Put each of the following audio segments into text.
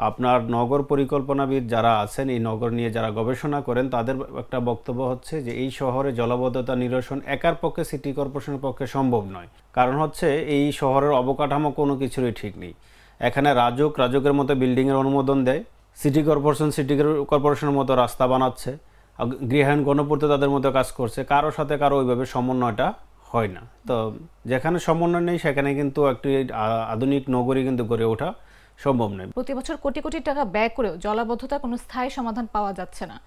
আপনার নগর পরিকল্পনাবিদ যারা আছেন, এই নগর নিয়ে যারা গবেষণা করেন, তাদের একটা বক্তব্য হচ্ছে যে এই শহরে জলাবদ্ধতা নিরসন একার পক্ষে সিটি কর্পোরেশনের পক্ষে সম্ভব নয়। কারণ হচ্ছে এই শহরের অবকাঠামো কোনো কিছুরই ঠিক নেই। এখানে রাজুকের মতো বিল্ডিংয়ের অনুমোদন দেয়, সিটি কর্পোরেশনের মতো রাস্তা বানাচ্ছে, গৃহায়ণ গণপূর্ত তাদের মতো কাজ করছে, কারো সাথে কারো ওইভাবে সমন্বয়টা হয় না। তো যেখানে সমন্বয় নেই সেখানে কিন্তু একটি আধুনিক নগরী কিন্তু গড়ে ওঠা সম্ভব নয়। প্রতি বছর কোটি কোটি টাকা ব্যয় করেও জলাবদ্ধতার কোনো স্থায়ী সমাধান পাওয়া যাচ্ছে না।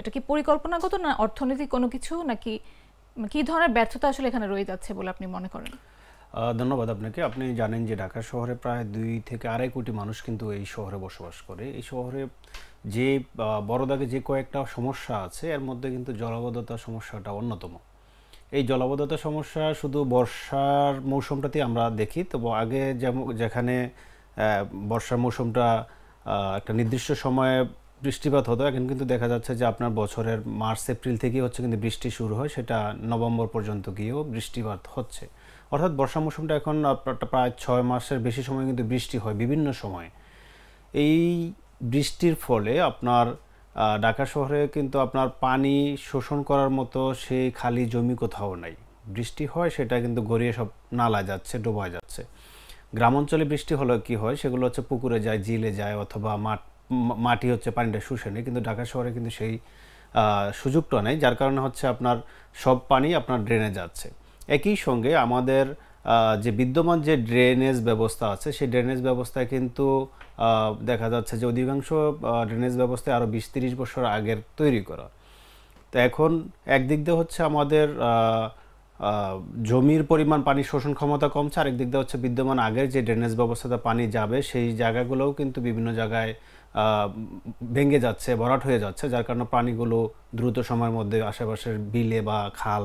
এটা কি পরিকল্পনাগত না অর্থনৈতিক কোনো কিছু, নাকি কি ধরনের ব্যর্থতা আসলে এখানে রয়ে যাচ্ছে বলে আপনি মনে করেন? ধন্যবাদ আপনাকে। আপনি জানেন যে ঢাকা শহরে প্রায় 2 থেকে 2.5 কোটি মানুষ কিন্তু এই শহরে বসবাস করে। এই শহরে যে বড় দাগে যে কয়েকটা সমস্যা আছে, এর মধ্যে কিন্তু জলাবদ্ধতার সমস্যাটা অন্যতম। এই জলাবদ্ধতা সমস্যা শুধু বর্ষার মৌসুমটাতেই আমরা দেখি। তো আগে যেখানে বর্ষার মৌসুমটা একটা নির্দিষ্ট সময়ে বৃষ্টিপাত হতো, এখন কিন্তু দেখা যাচ্ছে যে আপনার বছরের মার্চ এপ্রিল থেকেই হচ্ছে কিন্তু বৃষ্টি শুরু হয়, সেটা নভেম্বর পর্যন্ত গিয়েও বৃষ্টিপাত হচ্ছে। অর্থাৎ বর্ষা মৌসুমটা এখন প্রায় 6 মাসের বেশি সময় কিন্তু বৃষ্টি হয় বিভিন্ন সময়ে। এই বৃষ্টির ফলে আপনার ঢাকা শহরে কিন্তু আপনার পানি শোষণ করার মতো সেই খালি জমি কোথাও নাই। বৃষ্টি হয় সেটা কিন্তু গড়িয়ে সব নালা যাচ্ছে, ডোবা যাচ্ছে। গ্রাম অঞ্চলে বৃষ্টি হলে কি হয়, সেগুলো হচ্ছে পুকুরে যায়, জিলে যায়, অথবা মাটি হচ্ছে পানিটা শুষে নেয়। কিন্তু ঢাকা শহরে কিন্তু সেই সুযোগটা নেই, যার কারণে হচ্ছে আপনার সব পানি আপনার ড্রেনে যাচ্ছে। একই সঙ্গে আমাদের যে বিদ্যমান যে ড্রেনেজ ব্যবস্থা আছে, সেই ড্রেনেজ ব্যবস্থায় কিন্তু দেখা যাচ্ছে যে অধিকাংশ ড্রেনেজ ব্যবস্থায় আরও 20-30 বছর আগের তৈরি করা। তো এখন একদিক দিয়ে হচ্ছে আমাদের জমির পরিমাণ, পানি শোষণ ক্ষমতা কমছে, আরেক দিক দিয়ে হচ্ছে বিদ্যমান আগের যে ড্রেনেজ ব্যবস্থাতে পানি যাবে সেই জায়গাগুলোও কিন্তু বিভিন্ন জায়গায় ভেঙে যাচ্ছে, ভরাট হয়ে যাচ্ছে, যার কারণে পানিগুলো দ্রুত সময়ের মধ্যে আশেপাশের বিলে বা খাল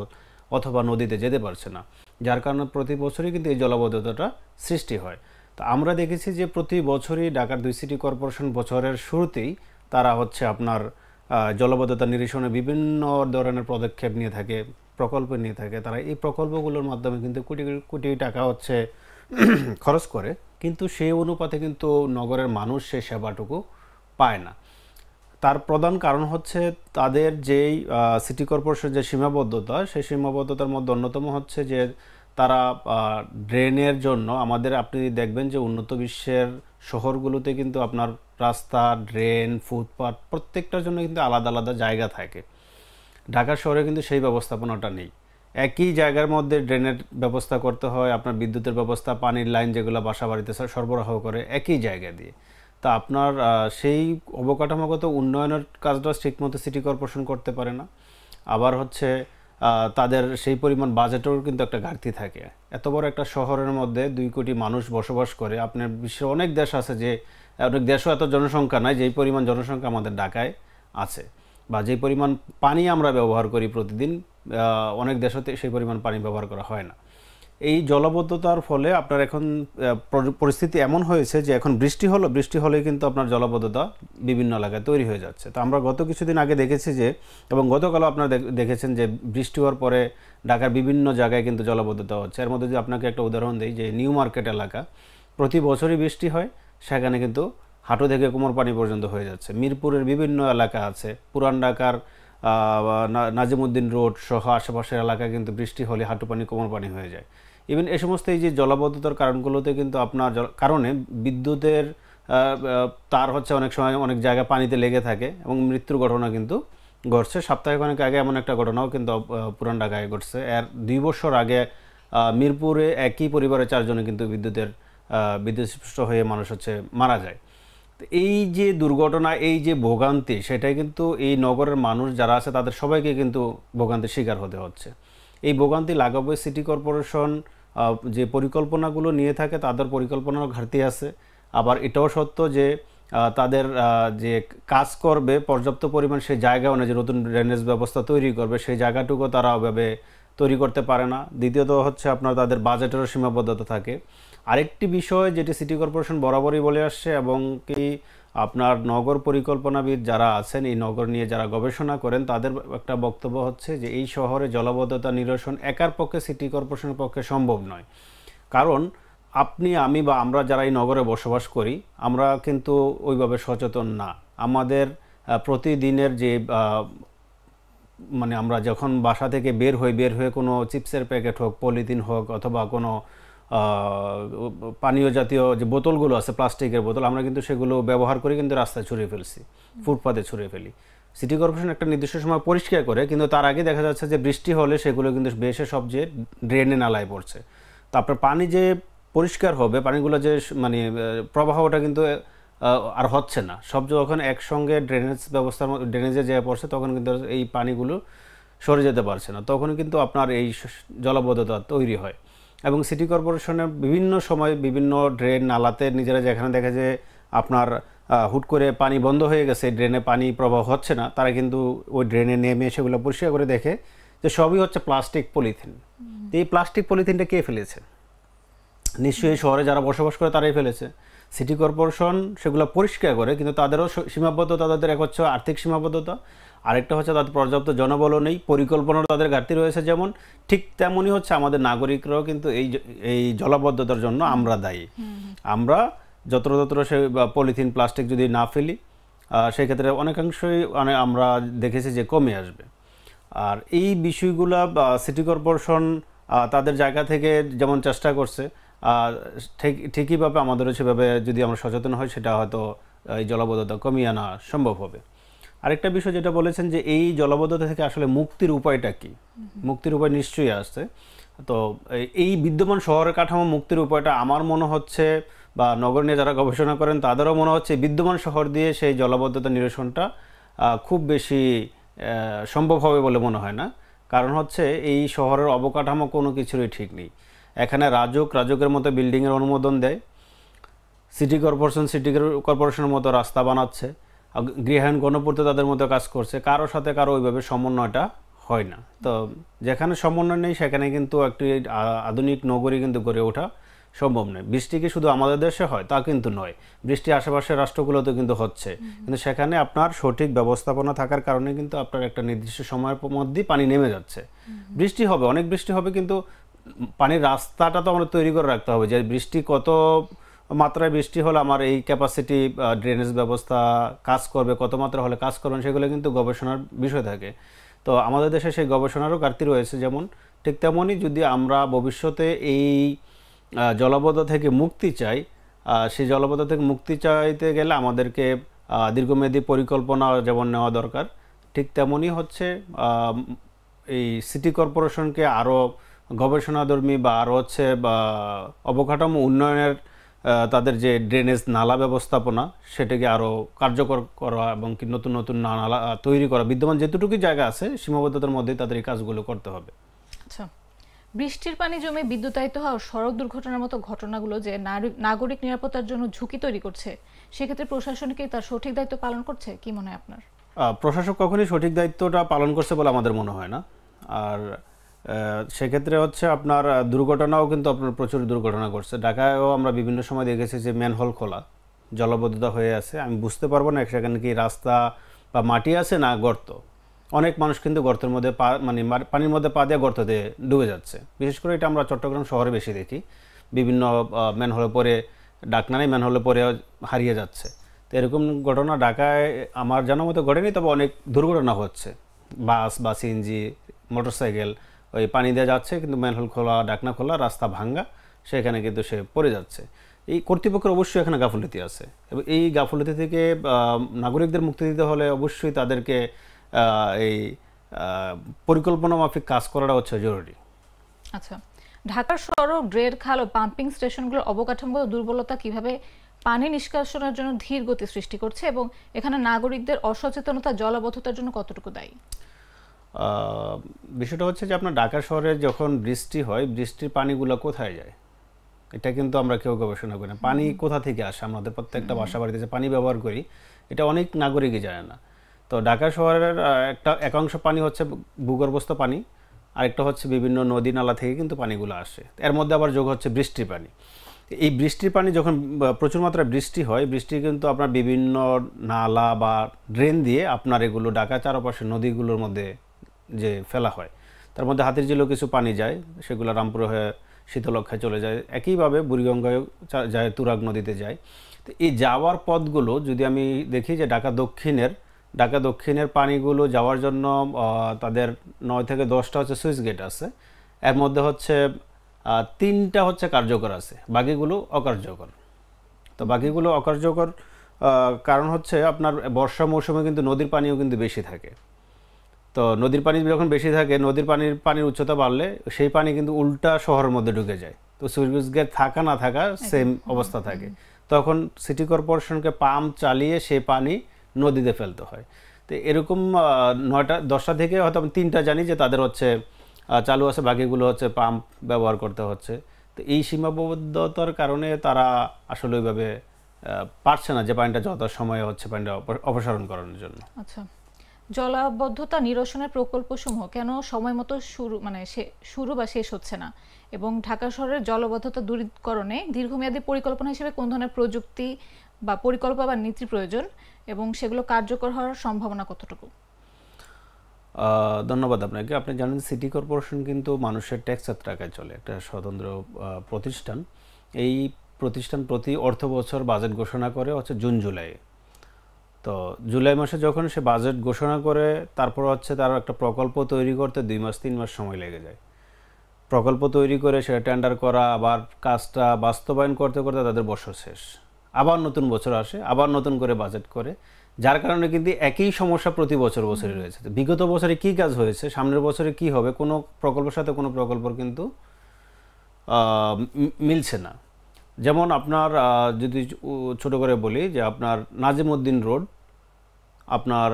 অথবা নদীতে যেতে পারছে না, যার কারণে প্রতি বছরই কিন্তু এই জলাবদ্ধতাটা সৃষ্টি হয়। তো আমরা দেখেছি যে প্রতি বছরই ঢাকার 2 সিটি কর্পোরেশন বছরের শুরুতেই তারা হচ্ছে আপনার জলাবদ্ধতা নিরসনে বিভিন্ন ধরনের পদক্ষেপ নিয়ে থাকে, প্রকল্প নিয়ে থাকে। তারা এই প্রকল্পগুলোর মাধ্যমে কিন্তু কোটি কোটি টাকা হচ্ছে খরচ করে, কিন্তু সেই অনুপাতে কিন্তু নগরের মানুষ সেই সেবাটুকু পায় না। তার প্রধান কারণ হচ্ছে তাদের যেই সিটি কর্পোরেশন যে সীমাবদ্ধতা, সেই সীমাবদ্ধতার মধ্যে অন্যতম হচ্ছে যে তারা ড্রেনের জন্য, আমাদের আপনি দেখবেন যে উন্নত বিশ্বের শহরগুলোতে কিন্তু আপনার রাস্তা, ড্রেন, ফুটপাথ প্রত্যেকটার জন্য কিন্তু আলাদা আলাদা জায়গা থাকে। ঢাকা শহরে কিন্তু সেই ব্যবস্থাপনাটা নেই। একই জায়গার মধ্যে ড্রেনের ব্যবস্থা করতে হয়, আপনার বিদ্যুতের ব্যবস্থা, পানির লাইন যেগুলো বাসা বাড়িতে সরবরাহ করে একই জায়গা দিয়ে। তা আপনার সেই অবকাঠামোগত উন্নয়নের কাজটা ঠিকমতো সিটি কর্পোরেশন করতে পারে না। আবার হচ্ছে তাদের সেই পরিমাণ বাজেটেরও কিন্তু একটা ঘাটতি থাকে। এত বড় একটা শহরের মধ্যে 2 কোটি মানুষ বসবাস করে। আপনার বিশ্বের অনেক দেশ আছে, যে অনেক দেশও এত জনসংখ্যা নাই যেই পরিমাণ জনসংখ্যা আমাদের ঢাকায় আছে, বা যেই পরিমাণ পানি আমরা ব্যবহার করি প্রতিদিন, অনেক দেশতে সেই পরিমাণ পানি ব্যবহার করা হয় না। এই জলাবদ্ধতার ফলে আপনার এখন পরিস্থিতি এমন হয়েছে যে এখন বৃষ্টি হলে কিন্তু আপনার জলাবদ্ধতা বিভিন্ন এলাকায় তৈরি হয়ে যাচ্ছে। তো আমরা গত কিছুদিন আগে দেখেছি যে, এবং গতকালও আপনারা দেখেছেন যে বৃষ্টি হওয়ার পরে ঢাকার বিভিন্ন জায়গায় কিন্তু জলাবদ্ধতা হচ্ছে। এর মধ্যে যদি আপনাকে একটা উদাহরণ দিই, যে নিউ মার্কেট এলাকা, প্রতি বছরই বৃষ্টি হয়, সেখানে কিন্তু হাঁটু থেকে কোমর পানি পর্যন্ত হয়ে যাচ্ছে। মিরপুরের বিভিন্ন এলাকা আছে, পুরান ঢাকার নাজিমউদ্দিন রোড সহ আশেপাশের এলাকায় কিন্তু বৃষ্টি হলে হাঁটু পানি, কোমর পানি হয়ে যায়। ইভেন এই সমস্ত এই যে জলাবদ্ধতার কারণগুলোতে কিন্তু আপনার কারণে বিদ্যুতের তার হচ্ছে অনেক সময় অনেক জায়গায় পানিতে লেগে থাকে এবং মৃত্যুর ঘটনা কিন্তু ঘটছে। সপ্তাহে অনেক আগে এমন একটা ঘটনাও কিন্তু পুরান ঢাকায় ঘটছে। এর 2 বছর আগে মিরপুরে একই পরিবারের 4 জনে কিন্তু বিদ্যুৎস্পৃষ্ট হয়ে মানুষ হচ্ছে মারা যায়। এই যে দুর্ঘটনা, এই যে ভোগান্তি, সেটাই কিন্তু এই নগরের মানুষ যারা আছে তাদের সবাইকে কিন্তু ভোগান্তির শিকার হতে হচ্ছে। এই ভোগান্তি লাগাবে সিটি কর্পোরেশন যে পরিকল্পনাগুলো নিয়ে থাকে, তাদের পরিকল্পনার ঘাটতি আছে। আবার এটাও সত্য যে তাদের যে কাজ করবে পর্যাপ্ত পরিমাণ সেই জায়গা অনুযায়ী নতুন ড্রেনেজ ব্যবস্থা তৈরি করবে, সেই জায়গাটুকু তারা ওভাবে তৈরি করতে পারে না। দ্বিতীয়ত হচ্ছে আপনার তাদের বাজেটেরও সীমাবদ্ধতা থাকে। আরেকটি বিষয় যেটি সিটি কর্পোরেশন বরাবরই বলে আসছে, এবং কি আপনার নগর পরিকল্পনাবিদ যারা আছেন, এই নগর নিয়ে যারা গবেষণা করেন, তাদের একটা বক্তব্য হচ্ছে যে এই শহরে জলাবদ্ধতা নিরসন একার পক্ষে সিটি কর্পোরেশনের পক্ষে সম্ভব নয়। কারণ আপনি আমি বা আমরা যারা এই নগরে বসবাস করি আমরা কিন্তু ওইভাবে সচেতন না। আমাদের প্রতিদিনের যে মানে আমরা যখন বাসা থেকে বের হয়ে কোনো চিপসের প্যাকেট হোক, পলিথিন হোক, অথবা কোনো পানীয় জাতীয় যে বোতলগুলো আছে, প্লাস্টিকের বোতল, আমরা কিন্তু সেগুলো ব্যবহার করে কিন্তু রাস্তায় ছড়িয়ে ফেলছি, ফুটপাতে ছড়িয়ে ফেলি। সিটি কর্পোরেশন একটা নির্দিষ্ট সময় পরিষ্কার করে, কিন্তু তার আগে দেখা যাচ্ছে যে বৃষ্টি হলে সেগুলো কিন্তু বেশে সব যে ড্রেনে নালায় পড়ছে। তারপর পানি যে পরিষ্কার হবে, পানিগুলো যে মানে প্রবাহটা কিন্তু আর হচ্ছে না। সব যখন একসঙ্গে ড্রেনেজ ব্যবস্থার ড্রেনেজে যেয়ে পড়ছে তখন কিন্তু এই পানিগুলো সরে যেতে পারছে না, তখন কিন্তু আপনার এই জলাবদ্ধতা তৈরি হয়। এবং সিটি কর্পোরেশনের বিভিন্ন সময় বিভিন্ন ড্রেন নালাতে নিজেরা যেখানে দেখে যে আপনার হুট করে পানি বন্ধ হয়ে গেছে, ড্রেনে পানি প্রবাহ হচ্ছে না, তারা কিন্তু ওই ড্রেনে নেমে সেগুলো পরিষ্কার করে দেখে যে সবই হচ্ছে প্লাস্টিক পলিথিন। এই প্লাস্টিক পলিথিনটা কে ফেলেছে? নিশ্চয়ই শহরে যারা বসবাস করে তারাই ফেলেছে। সিটি কর্পোরেশন সেগুলো পরিষ্কার করে, কিন্তু তাদেরও সীমাবদ্ধতা, তাদের এক হচ্ছে আর্থিক সীমাবদ্ধতা, আরেকটা হচ্ছে তাদের পর্যাপ্ত জনবলও নেই, পরিকল্পনার তাদের ঘাটতি রয়েছে। যেমন ঠিক তেমনই হচ্ছে আমাদের নাগরিকরাও কিন্তু এই জলাবদ্ধতার জন্য আমরা দায়ী। আমরা যত্র সে পলিথিন প্লাস্টিক যদি না ফেলি সেক্ষেত্রে অনেকাংশই আমরা দেখেছি যে কমে আসবে। আর এই বিষয়গুলো সিটি কর্পোরেশন তাদের জায়গা থেকে যেমন চেষ্টা করছে, ঠিকইভাবে আমাদেরও সেভাবে যদি আমরা সচেতন হই, সেটা হয়তো এই জলাবদ্ধতা কমিয়ে আনা সম্ভব হবে। আরেকটা বিষয় যেটা বলেছেন যে এই জলাবদ্ধতা থেকে আসলে মুক্তির উপায়টা কি? মুক্তির উপায় নিশ্চয়ই আসছে। তো এই বিদ্যমান শহরের কাঠামো মুক্তির উপায়টা আমার মনে হচ্ছে, বা নগর নিয়ে যারা গবেষণা করেন তাদেরও মনে হচ্ছে, বিদ্যমান শহর দিয়ে সেই জলাবদ্ধতা নিরসনটা খুব বেশি সম্ভব হবে বলে মনে হয় না। কারণ হচ্ছে এই শহরের অবকাঠামো কোনো কিছুরই ঠিক নেই। এখানে রাজুকের মতো বিল্ডিংয়ের অনুমোদন দেয়, সিটি কর্পোরেশনের মতো রাস্তা বানাচ্ছে, গৃহায়ণ গণপূর্ত তাদের মতো কাজ করছে, কারোর সাথে কারো ওইভাবে সমন্বয়টা হয় না। তো যেখানে সমন্বয় নেই সেখানে কিন্তু একটি আধুনিক নগরী কিন্তু গড়ে ওঠা সম্ভব নয়। বৃষ্টি কি শুধু আমাদের দেশে হয় তা কিন্তু নয়, বৃষ্টি আশেপাশের রাষ্ট্রগুলোতে কিন্তু হচ্ছে, কিন্তু সেখানে আপনার সঠিক ব্যবস্থাপনা থাকার কারণে কিন্তু আপনার একটা নির্দিষ্ট সময়ের মধ্যেই পানি নেমে যাচ্ছে। বৃষ্টি হবে, অনেক বৃষ্টি হবে, কিন্তু পানির রাস্তাটা তো আমরা তৈরি করে রাখতে হবে, যে বৃষ্টি কত মাত্রায় বৃষ্টি হলে আমার এই ক্যাপাসিটি ড্রেনেজ ব্যবস্থা কাজ করবে, কত মাত্রা হলে কাজ করবেন, সেগুলো কিন্তু গবেষণার বিষয় থাকে। তো আমাদের দেশে সেই গবেষণারও ঘাটতি রয়েছে। যেমন ঠিক তেমনই যদি আমরা ভবিষ্যতে এই জলাবদ্ধতা থেকে মুক্তি চাই, সেই জলাবদ্ধতা থেকে মুক্তি চাইতে গেলে আমাদেরকে দীর্ঘমেয়াদী পরিকল্পনা যেমন নেওয়া দরকার, ঠিক তেমনই হচ্ছে এই সিটি কর্পোরেশনকে আরও গবেষণাধর্মী বা আরও হচ্ছে বা অবকাঠামো উন্নয়নের তাদের যে ড্রেনেজ নালা ব্যবস্থাপনা সেটাকে আরও কার্যকর করা এবং কি নতুন নতুন নালা তৈরি করা, বিদ্যমান যেটুকুই জায়গা আছে সীমাবদ্ধতার মধ্যেই তাদের এই কাজগুলো করতে হবে। আচ্ছা, বৃষ্টির পানি জমে বিদ্যুতায়িত হওয়া সড়ক দুর্ঘটনার মতো ঘটনাগুলো যে নাগরিক নিরাপত্তার জন্য ঝুঁকি তৈরি করছে, সেক্ষেত্রে প্রশাসন কি তার সঠিক দায়িত্ব পালন করছে? কি মনে হয় আপনার? প্রশাসক কখনই সঠিক দায়িত্বটা পালন করছে বলে আমাদের মনে হয় না। আর সেক্ষেত্রে হচ্ছে আপনার দুর্ঘটনাও কিন্তু আপনার প্রচুর দুর্ঘটনা ঘটছে। ঢাকায়ও আমরা বিভিন্ন সময় দেখেছি যে ম্যানহোল খোলা, জলাবদ্ধতা হয়ে আছে, আমি বুঝতে পারবো না সেখানে কি রাস্তা বা মাটি আছে না গর্ত। অনেক মানুষ কিন্তু গর্তের মধ্যে মানে পানির মধ্যে পা দিয়ে গর্ত দিয়ে ডুবে যাচ্ছে। বিশেষ করে এটা আমরা চট্টগ্রাম শহরে বেশি দেখি, বিভিন্ন ম্যানহোলে পরে, ডাকনারে ম্যানহোলে পরে হারিয়ে যাচ্ছে। তো এরকম ঘটনা ঢাকায় আমার জানার মতো ঘটেনি, তবে অনেক দুর্ঘটনা হচ্ছে। বাস বা সিএনজি, মোটরসাইকেল ওই পানি দিয়ে যাচ্ছে, কিন্তু ম্যানহোল খোলা, ডাকনা খোলা, রাস্তা ভাঙ্গা, সেখানে কিন্তু সে পড়ে যাচ্ছে। এই কর্তৃপক্ষের অবশ্যই এখানে গাফিলতি আছে, এবং এই গাফিলতি থেকে নাগরিকদের মুক্তি দিতে হলে অবশ্যই তাদেরকে এই পরিকল্পনা মাফিক কাজ করাটা হচ্ছে জরুরি। আচ্ছা, ঢাকার সড়ক, ড্রেন, খাল ও পাম্পিং স্টেশনগুলোর অবকাঠামোগত দুর্বলতা কিভাবে পানি নিষ্কাশনের জন্য ধীর গতি সৃষ্টি করছে, এবং এখানে নাগরিকদের অসচেতনতা জলাবদ্ধতার জন্য কতটুকু দায়ী? বিষয়টা হচ্ছে যে আপনার ঢাকা শহরে যখন বৃষ্টি হয়, বৃষ্টির পানিগুলো কোথায় যায় এটা কিন্তু আমরা কেউ গবেষণা করি না। পানি কোথা থেকে আসে, আমাদের প্রত্যেকটা বাসা বাড়িতে যে পানি ব্যবহার করি এটা অনেক নাগরিকই জানে না। তো ঢাকা শহরের একাংশ পানি হচ্ছে ভূগর্ভস্থ পানি, আরেকটা হচ্ছে বিভিন্ন নদী নালা থেকে কিন্তু পানিগুলো আসে, এর মধ্যে আবার যোগ হচ্ছে বৃষ্টির পানি। এই বৃষ্টির পানি যখন প্রচুর মাত্রায় বৃষ্টি হয়, বৃষ্টি কিন্তু আপনার বিভিন্ন নালা বা ড্রেন দিয়ে আপনার এগুলো ঢাকা চারপাশে নদীগুলোর মধ্যে যে ফেলা হয়, তার মধ্যে হাতিরঝিলেও কিছু পানি যায়, সেগুলো রামপুর হয়ে শীতলক্ষায় চলে যায়, একইভাবে বুড়িগঙ্গায় যায়, তুরাগ নদীতে যায়। তো এই যাওয়ার পথগুলো যদি আমি দেখি যে ঢাকা দক্ষিণের পানিগুলো যাওয়ার জন্য তাদের 9 থেকে 10টা হচ্ছে সুইচ গেট আছে, এর মধ্যে হচ্ছে 3টা হচ্ছে কার্যকর আছে, বাকিগুলো অকার্যকর। তো বাকিগুলো অকার্যকর কারণ হচ্ছে আপনার বর্ষা মৌসুমে কিন্তু নদীর পানিও কিন্তু বেশি থাকে। তো নদীর পানি যখন বেশি থাকে, নদীর পানির উচ্চতা বাড়লে সেই পানি কিন্তু উল্টা শহরের মধ্যে ঢুকে যায়। তো সুইচ গেট থাকা না থাকা সেম অবস্থা থাকে। তখন সিটি কর্পোরেশনকে পাম্প চালিয়ে সেই পানি নদীতে ফেলতে হয়। তো এরকম 10টা থেকে হয়তো আমি 3টা জানি যে তাদের হচ্ছে চালু আছে, বাকিগুলো হচ্ছে পাম্প ব্যবহার করতে হচ্ছে। তো এই সীমাবদ্ধতার কারণে তারা আসলে ওইভাবে পারছে না যে পানিটা যথাসময়ে হচ্ছে পানিটা অপসারণ করানোর জন্য। আচ্ছা, জলাবদ্ধতা নিরসনের প্রকল্পসমূহ কেন সময় মতো শুরু বা শেষ হচ্ছে না, এবং ঢাকা শহরের জলাবদ্ধতা দূরীকরণে দীর্ঘমেয়াদী পরিকল্পনা হিসেবে কোন ধরনের প্রযুক্তি বা পরিকল্পনা বা নীতি প্রয়োজন, এবং সেগুলো কার্যকর হওয়ার সম্ভাবনা কতটুকু? ধন্যবাদ আপনাকে। আপনি জানেন সিটি কর্পোরেশন কিন্তু মানুষের ট্যাক্সের টাকায় চলে, একটা স্বতন্ত্র প্রতিষ্ঠান। এই প্রতিষ্ঠান প্রতি অর্থ বছর বাজেট ঘোষণা করে হচ্ছে জুন জুলাই। তো জুলাই মাসে যখন সে বাজেট ঘোষণা করে, তারপর হচ্ছে তার একটা প্রকল্প তৈরি করতে 2 মাস 3 মাস সময় লেগে যায়। প্রকল্প তৈরি করে সেটা টেন্ডার করা, আবার কাজটা বাস্তবায়ন করতে করতে তাদের বছর শেষ। আবার নতুন বছর আসে, আবার নতুন করে বাজেট করে, যার কারণে কিন্তু একই সমস্যা প্রতি বছরই রয়েছে। বিগত বছরে কি কাজ হয়েছে, সামনের বছরে কি হবে, কোনো প্রকল্পের সাথে কোনো প্রকল্পর কিন্তু মিলছে না। যেমন আপনার যদি ছোট করে বলি যে আপনার নাজিমউদ্দিন রোড, আপনার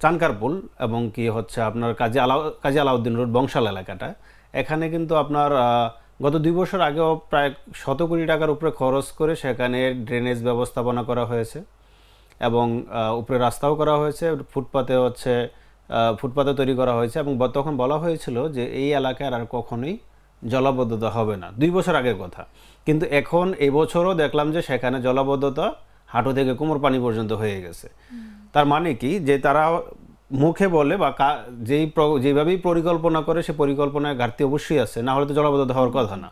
চানকারপুল, এবং কি হচ্ছে আপনার কাজী আলাউদ্দিন রোড বংশাল এলাকাটা, এখানে কিন্তু আপনার গত 2 বছর আগেও প্রায় 100 কোটি টাকার উপরে খরচ করে সেখানে ড্রেনেজ ব্যবস্থাপনা করা হয়েছে, এবং উপরে রাস্তাও করা হয়েছে, ফুটপাতে তৈরি করা হয়েছে, এবং তখন বলা হয়েছিল যে এই এলাকায় আর কখনোই জলাবদ্ধতা হবে না, 2 বছর আগের কথা। কিন্তু এখন এই বছরও দেখলাম যে সেখানে জলাবদ্ধতা হাঁটু থেকে কোমর পানি পর্যন্ত হয়ে গেছে। তার মানে কি, যে তারা মুখে বলে বা যেভাবেই পরিকল্পনা করে, সে পরিকল্পনায় ঘাটতি অবশ্যই আছে, না হলে তো জলাবদ্ধতা হওয়ার কথা না।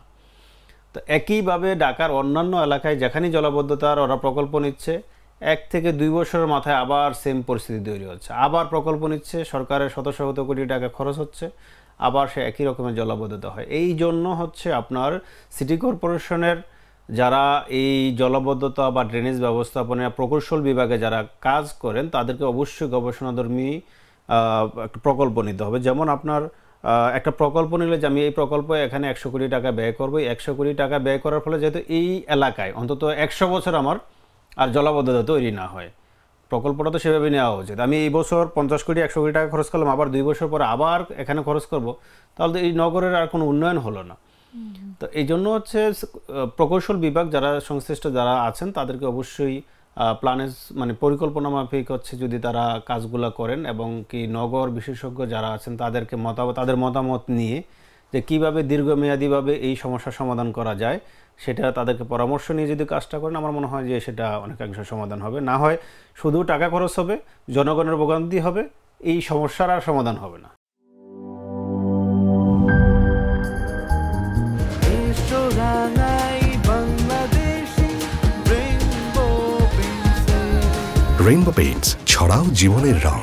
তো একইভাবে ঢাকার অন্যান্য এলাকায় যেখানেই জলাবদ্ধতার ওরা প্রকল্প নিচ্ছে, 1 থেকে 2 বছরের মাথায় আবার সেম পরিস্থিতি তৈরি হচ্ছে, আবার প্রকল্প নিচ্ছে, সরকারের শত শত কোটি টাকা খরচ হচ্ছে, আবার সে একই রকমের জলাবদ্ধতা হয়। এই জন্য হচ্ছে আপনার সিটি কর্পোরেশনের যারা এই জলাবদ্ধতা বা ড্রেনেজ ব্যবস্থাপনা প্রকৌশল বিভাগে যারা কাজ করেন, তাদেরকে অবশ্যই গবেষণাধর্মী একটা প্রকল্প নিতে হবে। যেমন আপনার একটা প্রকল্প নিলে যে আমি এই প্রকল্পে এখানে 100 কোটি টাকা ব্যয় করবো, 100 কোটি টাকা ব্যয় করার ফলে যেহেতু এই এলাকায় অন্তত 100 বছর আমার আর জলাবদ্ধতা তৈরি না হয়, প্রকল্পটা তো সেভাবে নেওয়া উচিত। আমি এই বছর 50 কোটি 100 কোটি টাকা খরচ করলাম, আবার 2 বছর পরে আবার এখানে খরচ করব, তাহলে তো এই নগরের আর কোনো উন্নয়ন হলো না। তো এই জন্য হচ্ছে প্রকৌশল বিভাগ যারা সংশ্লিষ্ট যারা আছেন, তাদেরকে অবশ্যই পরিকল্পনা মাফিক হচ্ছে যদি তারা কাজগুলো করেন, এবং কি নগর বিশেষজ্ঞ যারা আছেন তাদের মতামত নিয়ে যে কিভাবে দীর্ঘমেয়াদীভাবে এই সমস্যার সমাধান করা যায়, সেটা তাদেরকে পরামর্শ নিয়ে যদি কাজটা করেন, আমার মনে হয় যে সেটা অনেকাংশ সমাধান হবে। না হয় শুধু টাকা খরচ হবে, জনগণের ভোগান্তি হবে, এই সমস্যার আর সমাধান হবে না। রেইনবো পেইন্টস, ছড়াও জীবনের রং।